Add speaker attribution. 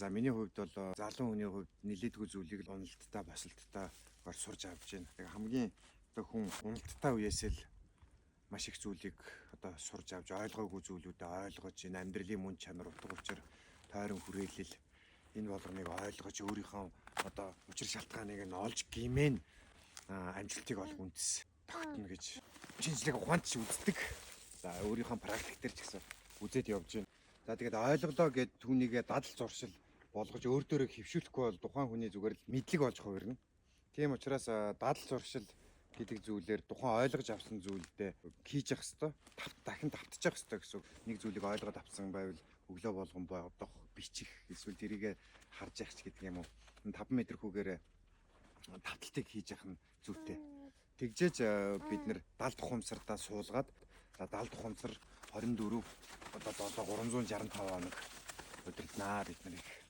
Speaker 1: За миний хувьд бол залуу хүний хувьд нэлээдгүй зүйлийг л уналттай босолттой сурж авч байна. Тэгээ хамгийн одоо хүн уналттай үеэс л маш их зүйлийг одоо сурж авч ойлгоогүй зүйлүүдээ ойлгож энэ амьдралын мөн чанар утга учир тойрон хүрээлэл энэ болгоныг ойлгож өөрийнхөө одоо учир шалтгааныг нь олж гимэн амжилтыг олох үндэс тогтно гэж шинжлэх ухаанч үздэг. За өөрийнхөө практик дээр ч гэсэн үзээд явж байна. За тэгээд ойлголоо гэд түүнийгээ дадал зуршил болгож өөр дөөрөө хөвшүүлэхгүй бол тухайн хүний зүгээр л мэдлэг олж хувирна. Тийм учраас дадал зуршил гэдэг зүйлээр тухайн ойлгож авсан зүйлдээ хийж явах хэвээр дахин давтчих хэвээр гэсэн. Нэг зүйлийг ойлгоод авсан байвал өглөө болгон бодох, бичих эсвэл тэрийг харж явах ч гэдэг юм уу. 5 м хүүгээр давталтыг хийж явах нь зүйтэй. Тэгжээж бид нэр 70 ухамсартаа суулгаад 70 ухамсар 24 одоо 365 хоног удирднаа бид нар